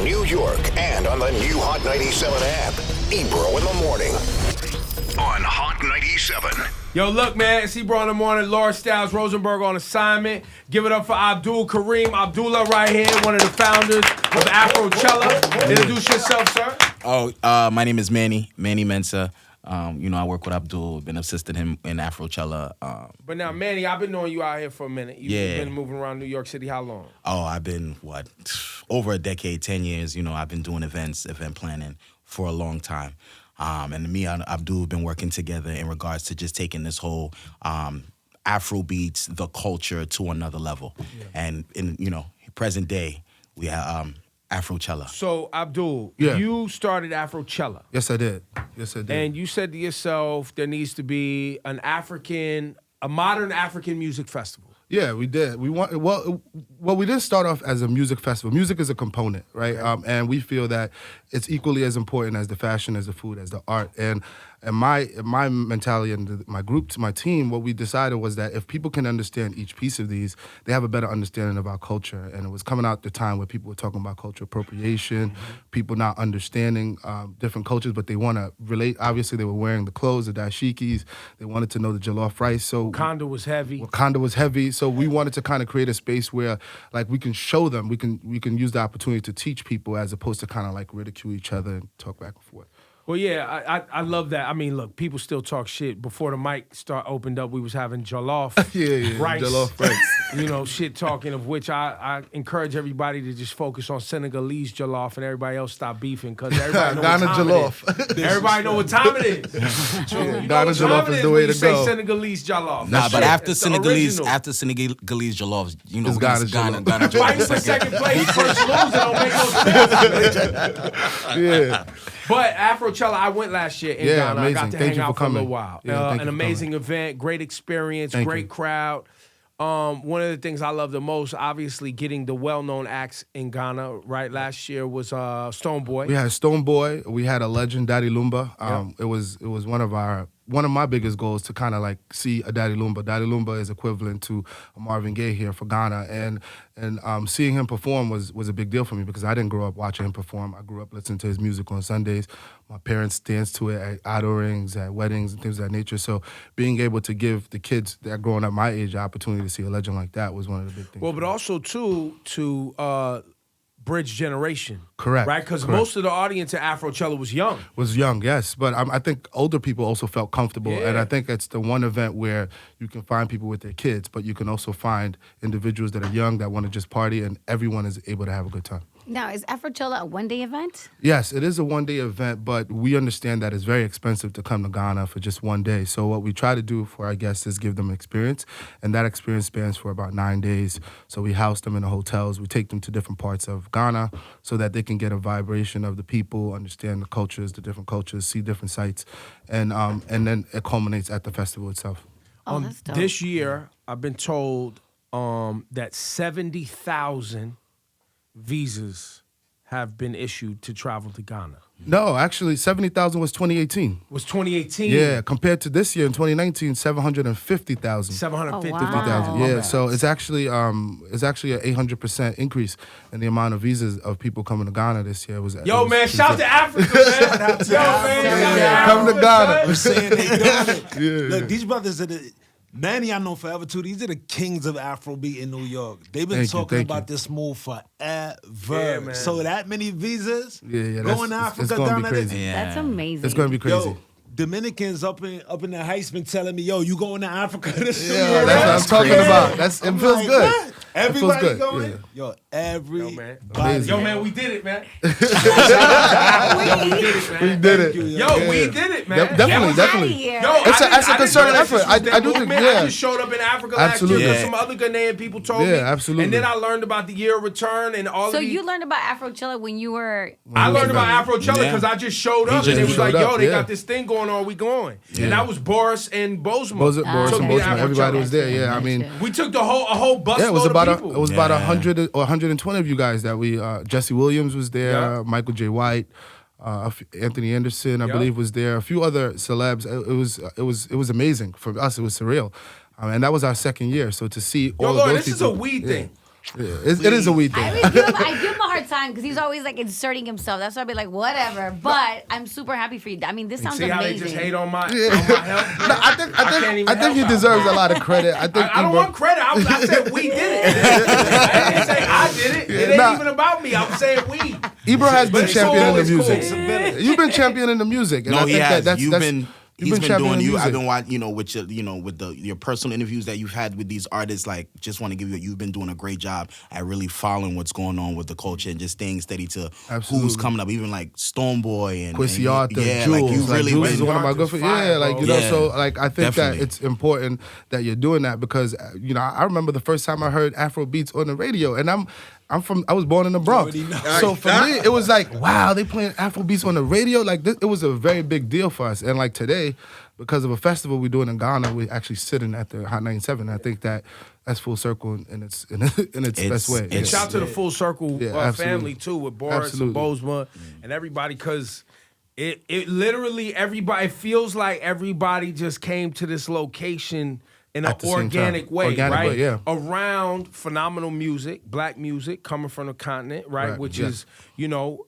New York and on the new Hot 97 app. Ebro in the morning on Hot 97. Yo, look, man, it's Ebro in the morning. Laura Styles Rosenberg on assignment. Give it up for Abdul, Karim, Abdulla right here, one of the founders of Afrochella. Introduce yourself, sir. My name is Manny Mensa. I work with Abdul, been assisting him in Afrochella. But now, Manny, I've been knowing you out here for a minute. You've been moving around New York City how long? Oh, I've been, over a decade, 10 years. I've been doing event planning for a long time. And me and Abdul have been working together in regards to just taking this whole Afrobeats, the culture, to another level. Yeah. And in, present day, we have Afrochella. So, Abdul, you started Afrochella. Yes, I did. And you said to yourself, there needs to be a modern African music festival. Yeah, we did. We didn't start off as a music festival. Music is a component, right? And we feel that it's equally as important as the fashion, as the food, as the art. And my mentality and my group, my team, what we decided was that if people can understand each piece of these, they have a better understanding of our culture. And it was coming out the time where people were talking about cultural appropriation, people not understanding different cultures, but they want to relate. Obviously, they were wearing the clothes, the dashikis. They wanted to know the jollof rice. So Wakanda was heavy. So we wanted to kind of create a space where, like, we can show them, we can use the opportunity to teach people as opposed to kind of like ridicule each other and talk back and forth. Well, yeah, I love that. I mean, look, people still talk shit. Before the mic opened up, we was having Jollof rice. Jollof rice. Shit talking, of which I encourage everybody to just focus on Senegalese Jollof and everybody else stop beefing, because everybody know Ghana what time Jollof. it is. Everybody know what time it is. Ghana Jollof is the way to go. Say Senegalese Jollof. Nah, but after Senegalese Jollof, it's Ghana Jollof. Fighting for second place, first loser don't make no sense. Yeah. But Afrochella, I went last year in Ghana. Amazing. I got to Thank hang you for out for a coming. little while. Yeah, an amazing event, great experience, great crowd. One of the things I love the most, obviously, getting the well-known acts in Ghana. Right, last year was Stonebwoy. We had Stonebwoy. We had a legend, Daddy Lumba. It was one of my biggest goals to kind of like see a Daddy Lumba. Daddy Lumba is equivalent to a Marvin Gaye here for Ghana, and seeing him perform was a big deal for me because I didn't grow up watching him perform. I grew up listening to his music on Sundays. My parents danced to it at idorings, at weddings, and things of that nature. So being able to give the kids that are growing up my age the opportunity to see a legend like that was one of the big things. Well, but also too to bridge generation. Correct. Right? Because most of the audience at Afrochella was young. Was young, yes. But I think older people also felt comfortable. Yeah. And I think it's the one event where you can find people with their kids, but you can also find individuals that are young that want to just party, and everyone is able to have a good time. Now, is Afrochella a one-day event? Yes, it is a one-day event, but we understand that it's very expensive to come to Ghana for just one day. So what we try to do for our guests is give them an experience, and that experience spans for about 9 days. So we house them in the hotels. We take them to different parts of Ghana so that they can get a vibration of the people, understand the cultures, the different cultures, see different sites, and then it culminates at the festival itself. Oh, that's dope. This year, I've been told that 70,000 visas have been issued to travel to Ghana. No, actually, 70,000 was 2018. Was 2018? Yeah, compared to this year in 2019, 750,000. 750,000. Yeah, so it's actually an 800% increase in the amount of visas of people coming to Ghana this year. Shout to Africa, man. Come to Ghana. I'm saying they got it. Look, these brothers are Manny I know forever too. These are the kings of Afrobeat in New York. They've been talking about this move forever. Man. So that many visas that's going to Africa, it's gonna be Ghana, crazy. That's amazing. It's gonna be crazy. Yo, Dominicans up in the heights been telling me, yo, you going to Africa this year? Yeah, that's what I'm talking about. It feels good. What? Everybody good. going? Yeah. Yo, everybody. Yo, man, we did it, man. We did it. We did it, man. Definitely. Yo, It's a concerted effort. I do think, I just showed up in Africa last year because some other Ghanaian people told me. Yeah, absolutely. And then I learned about the year of return and all of these. So you learned about Afrochella when you were... I learned about Afrochella because I just showed up and it was like, yo, they got this thing going on, we going. Yeah. And that was Boris and Bozema. Boris and Bozema, everybody was there. Yeah, I mean, we took a whole bus it was load about of people. It was about 100 or 120 of you guys that we. Jesse Williams was there. Michael J. White. Anthony Anderson, I believe, was there. A few other celebs. It was amazing for us. It was surreal, and that was our second year. So to see all of those this people, is a weed thing. It is a weed thing. I give him a hard time because he's always like inserting himself. That's why I'd be like, whatever. But I'm super happy for you. I mean, this sounds See amazing. how they just hate on my health? No, I think he deserves a lot of credit. I don't want credit. I said we did it. I didn't say I did it. It ain't even about me. I'm saying we. Ebro has been championing the music. Cool. You've been championing the music. And No, I think he has. He's been doing you. music. I've been watching, with your personal interviews that you've had with these artists. Like, just want to give you, you've been doing a great job at really following what's going on with the culture and just staying steady to who's coming up. Even like Stoneboy and Quincy Arthur, yeah, Jules. like you really Jules is one of my good friends. Yeah, like you know, so like I think definitely. that it's important that you're doing that because I remember the first time I heard Afrobeats on the radio, and I was born in the Bronx. So for me, it was like, wow, they playing Afrobeats on the radio. Like it was a very big deal for us. And like today, because of a festival we're doing in Ghana, we're actually sitting at the Hot 97. I think that's full circle in its best way. And shout out to the Full Circle family too, with Boris and Bozma and everybody, because it literally everybody, it feels like everybody just came to this location in an organic way, right? Around phenomenal music, black music coming from the continent, right? Which is,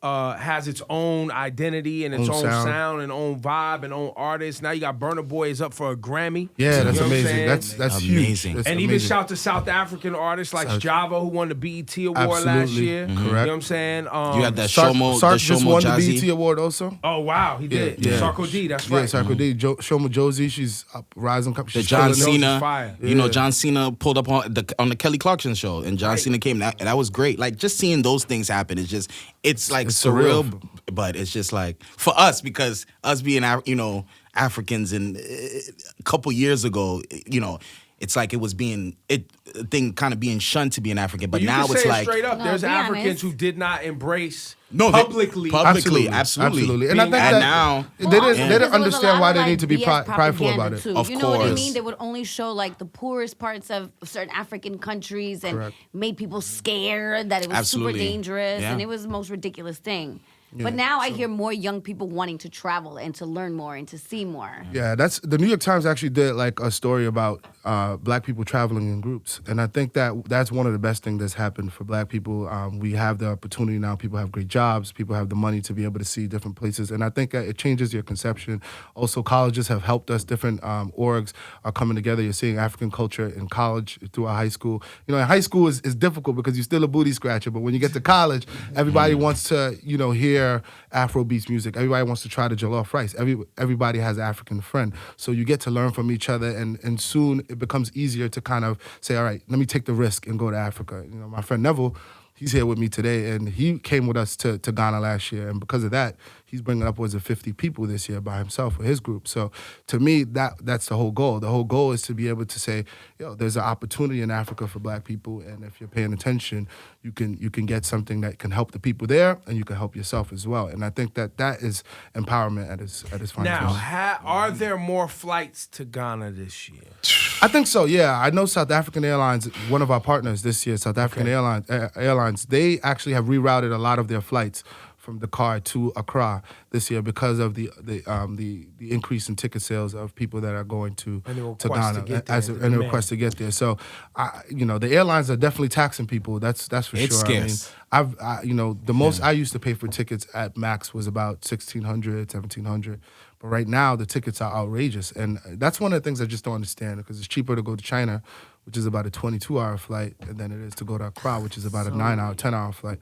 has its own identity and its own sound and own vibe and own artists. Now you got Burna Boy is up for a Grammy. Yeah, that's amazing. That's amazing. Huge. And even shout to South African artists like Java, who won the BET Award last year. Correct. You know what I'm saying? You had that Sark just won the Jazzy. BET Award also. Oh, wow, he did. Yeah. Sarkodie, that's right. Yeah, Sarkodie. Shoma Josie, she's up, rising. The John Cena. Fire. John Cena pulled up on the Kelly Clarkson show, and John Cena came, and that was great. Like, just seeing those things happen is just, it's surreal, but it's just like, for us, because us being, Africans, and a couple years ago, it's like it was being kind of being shunned to be an African, but now it's like straight up, there's be Africans honest. who did not embrace publicly, absolutely. And I think and now they didn't Well, understand why they like need to be BS prideful about it. too. Of You know what I course. mean? They would only show like the poorest parts of certain African countries and made people scared that it was super dangerous and it was the most ridiculous thing. But now I hear more young people wanting to travel and to learn more and to see more. Yeah, that's the New York Times actually did like a story about black people traveling in groups, and I think that's one of the best things that's happened for black people. We have the opportunity now. People have great jobs. People have the money to be able to see different places, and I think that it changes your conception. Also, colleges have helped us. Different orgs are coming together. You're seeing African culture in college through our high school. In high school is difficult because you're still a booty scratcher, but when you get to college, everybody wants to hear Afrobeats music. Everybody wants to try the jollof rice. Everybody has an African friend. So you get to learn from each other, and soon it becomes easier to kind of say, all right, let me take the risk and go to Africa. My friend Neville, he's here with me today, and he came with us to Ghana last year, and because of that, he's bringing upwards of 50 people this year by himself with his group. So to me, that's the whole goal. The whole goal is to be able to say, there's an opportunity in Africa for black people, and if you're paying attention, you can get something that can help the people there, and you can help yourself as well. And I think that is empowerment at its finest. Now, are there more flights to Ghana this year? I think so, yeah. I know South African Airlines, one of our partners this year, South African Airlines, they actually have rerouted a lot of their flights from Dakar to Accra this year because of the increase in ticket sales of people that are going to Ghana and the request to get there. So, the airlines are definitely taxing people. That's for sure. It's scarce. The most I used to pay for tickets at Max was about $1,600, $1,700. But right now, the tickets are outrageous. And that's one of the things I just don't understand, because it's cheaper to go to China, which is about a 22-hour flight, than it is to go to Accra, which is about a 9-hour, 10-hour flight.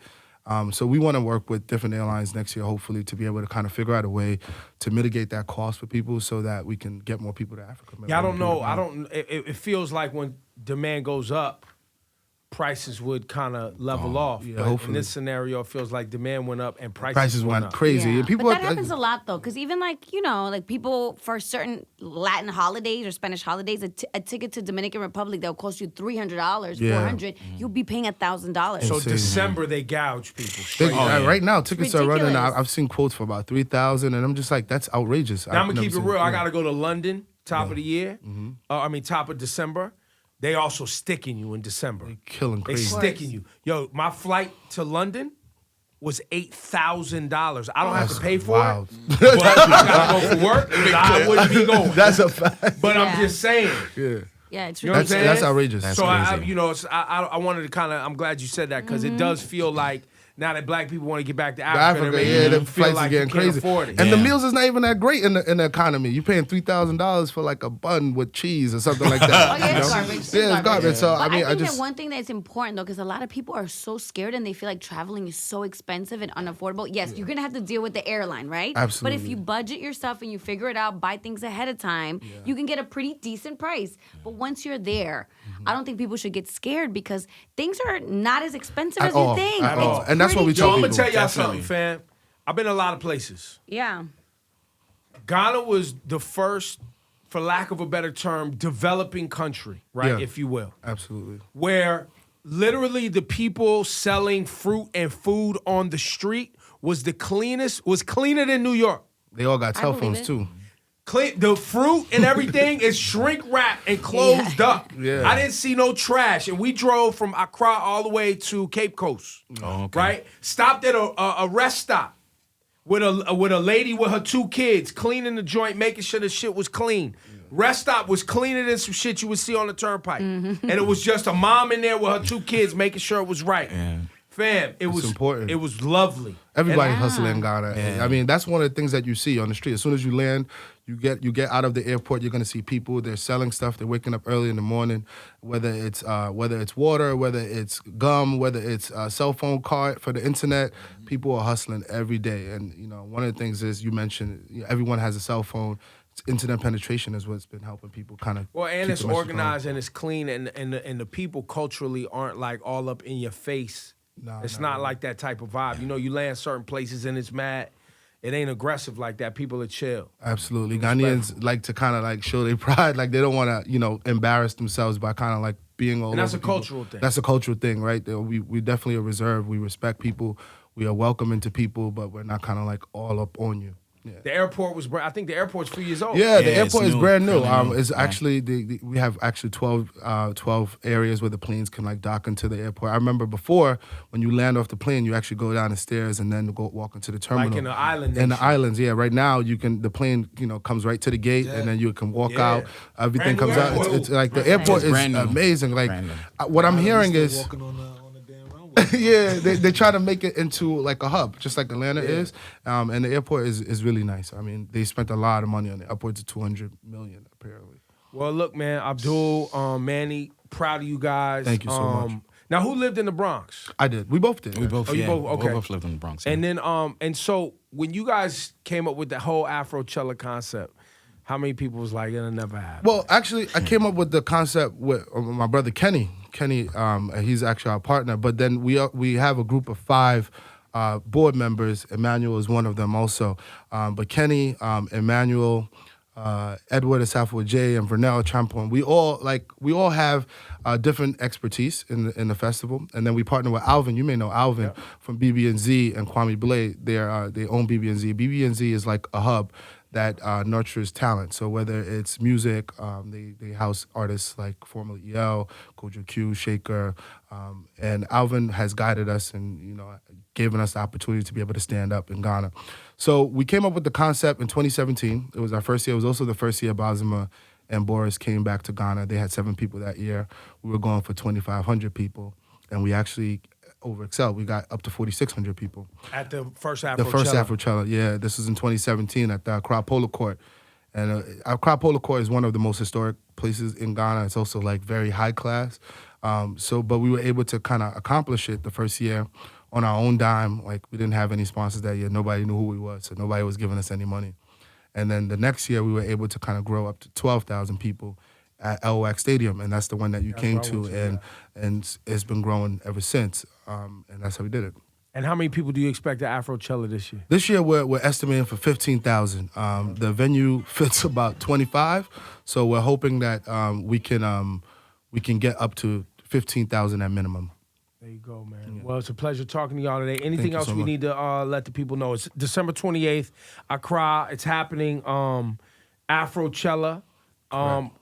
So we want to work with different airlines next year, hopefully, to be able to kind of figure out a way to mitigate that cost for people so that we can get more people to Africa. Yeah, I don't know. It feels like when demand goes up, prices would kind of level off. Yeah, but hopefully. in this scenario, it feels like demand went up and prices went up. crazy. Yeah. And people But that happens a lot though, because even like people for certain Latin holidays or Spanish holidays, a ticket to Dominican Republic that'll cost you $300, $400. You'll be paying $1,000. So Insane. December they gouge people. Straight up. Right now, tickets are running. ridiculous. I've seen quotes for about $3,000, and I'm just like, that's outrageous. Now I'm gonna keep it real. I gotta go to London top of the year. Top of December. They also sticking you in December. Killing They crazy. sticking you. Yo, my flight to London was $8,000. I don't have to pay for Wild. it, but I gotta go for work. I wouldn't be going. That's a fact. But I'm just saying. Yeah. Yeah, it's you know ridiculous. That's outrageous. That's so crazy. I wanted to kind of. I'm glad you said that because it does feel like now that black people want to get back to Africa, Africa, yeah, the feel flights like are getting you can't crazy. afford it. And the meals is not even that great in the economy. You're paying $3,000 for like a bun with cheese or something like that. Oh, yeah, you it's know? garbage. Yeah, it's garbage. So But I think just that one thing that's important though, because a lot of people are so scared and they feel like traveling is so expensive and unaffordable. Yes, you're gonna have to deal with the airline, right? Absolutely. But if you budget your stuff and you figure it out, buy things ahead of time, you can get a pretty decent price. But once you're there, I don't think people should get scared because things are not as expensive as you think. At all. It's And that's what we pretty tell I'm people. gonna tell y'all Definitely. something, fam. I've been a lot of places. Yeah. Ghana was the first, for lack of a better term, developing country, right, Yeah. if you will, Absolutely. where literally the people selling fruit and food on the street was cleaner than New York. They all got cell believe phones it. too. The fruit and everything is shrink wrapped and closed up. Yeah. I didn't see no trash. And we drove from Accra all the way to Cape Coast. Oh, okay. Right? Stopped at a rest stop with a lady with her 2 kids, cleaning the joint, making sure the shit was clean. Rest stop was cleaner than some shit you would see on the turnpike. And it was just a mom in there with her 2 kids making sure it was right. Yeah. Fam, it was important. It was lovely. Everybody And- hustling in Ghana. Yeah. I mean, that's one of the things that you see on the street. As soon as you land, you get out of the airport, you're gonna see people. They're selling stuff. They're waking up early in the morning, whether it's water, whether it's gum, whether it's a cell phone card for the internet. People are hustling every day. And one of the things is you mentioned everyone has a cell phone. Internet penetration is what's been helping people kind of. Well, and keep it's the message organized going. and it's clean, and the people culturally aren't like all up in your face. No, it's not not really. like that type of vibe. You land certain places and it's mad. It ain't aggressive like that. People are chill. Absolutely. Ghanaians like to kind of like show their pride. Like they don't want to, embarrass themselves by kind of like being all And that's over a people. cultural thing. That's a cultural thing, right? We definitely are reserved. We respect people. We are welcoming to people, but we're not kind of like all up on you. Yeah. The airport was. I think the airport's 3 years old. Yeah, the Yeah, it's airport is new, brand new. fairly new. It's Yeah. actually we have actually 12 areas where the planes can like dock into the airport. I remember before when you land off the plane, you actually go down the stairs and then go walk into the terminal. Like in the island In the nation. islands, yeah. Right now, the plane comes right to the gate and then you can walk Yeah. out. Everything Brand new comes out. airport. It's like the airport is brand new. amazing. Like Brand new. what I'm hearing Still is. walking on the damn runway. Yeah, they try to make it into like a hub, just like Atlanta is. And the airport is really nice. I mean, they spent a lot of money on it, upwards of $200 million apparently. Well, look, man, Abdul, Manny, proud of you guys. Thank you so much. Now, who lived in the Bronx? I did. We both did. We both, Oh, you yeah, both- okay. we both lived in the Bronx. Yeah. And then, and so when you guys came up with the whole Afrochella concept, how many people was like, it'll never happen? Well, actually, I came up with the concept with my brother Kenny. Kenny, he's actually our partner. But then we have a group of 5 board members. Emmanuel is one of them also. But Kenny, Emmanuel, Edward Asafo J, and Vernell Champon. We all have different expertise in the festival, and then we partner with Alvin. You may know Alvin from BB&Z and Kwame Blade. They own BB&Z. BB&Z is like a hub that nurtures talent. So whether it's music, they house artists like formerly EL, Kojo Q, Shaker, and Alvin has guided us and given us the opportunity to be able to stand up in Ghana. So we came up with the concept in 2017. It was our first year. It was also the first year Bazima and Boris came back to Ghana. They had 7 people that year. We were going for 2,500 people, and we actually overexcelled. We got up to 4,600 people. At the first Afrochella. The first Afrochella, yeah. This was in 2017 at the Accra Polo Court. And Accra Polo Court is one of the most historic places in Ghana. It's also like very high class. But we were able to kind of accomplish it the first year on our own dime. Like we didn't have any sponsors that year. Nobody knew who we was, so nobody was giving us any money. And then the next year we were able to kind of grow up to 12,000 people at LOX Stadium, and that's the one that you came to, and it's been growing ever since. And that's how we did it. And how many people do you expect at Afrochella this year? This year we're estimating for 15,000. The venue fits about 25, so we're hoping that we can get up to 15,000 at minimum. There you go, man. Yeah. Well, it's a pleasure talking to y'all today. Anything else so we much. need to let the people know? It's December 28th, Accra. It's happening. Afrochella.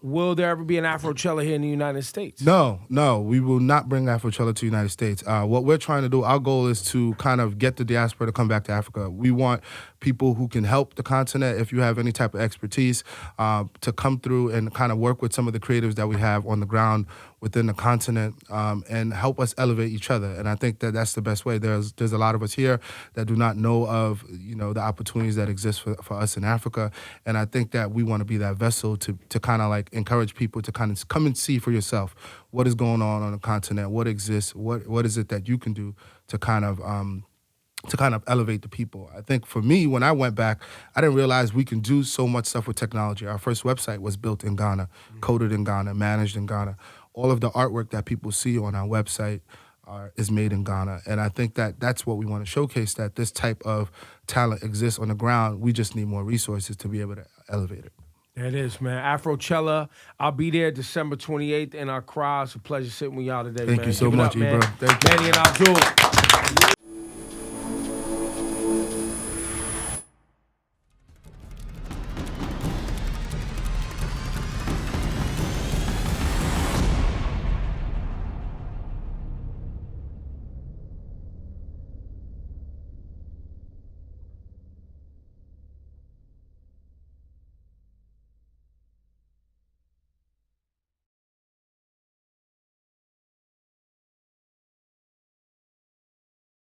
Will there ever be an Afrochella here in the United States? No, we will not bring Afrochella to the United States. What we're trying to do, our goal is to kind of get the diaspora to come back to Africa. We want people who can help the continent, if you have any type of expertise, to come through and kind of work with some of the creatives that we have on the ground within the continent, and help us elevate each other. And I think that that's the best way. There's a lot of us here that do not know of, the opportunities that exist for us in Africa. And I think that we want to be that vessel to kind of like encourage people to kind of come and see for yourself what is going on the continent, what exists, what is it that you can do to kind of elevate the people. I think for me, when I went back, I didn't realize we can do so much stuff with technology. Our first website was built in Ghana, coded in Ghana, managed in Ghana. All of the artwork that people see on our website is made in Ghana. And I think that that's what we want to showcase, that this type of talent exists on the ground. We just need more resources to be able to elevate it. There it is, man. Afrochella. I'll be there December 28th in Accra. It's a pleasure sitting with y'all today, man. Thank you so much, Ebro. Thank you. Manny and Abdul.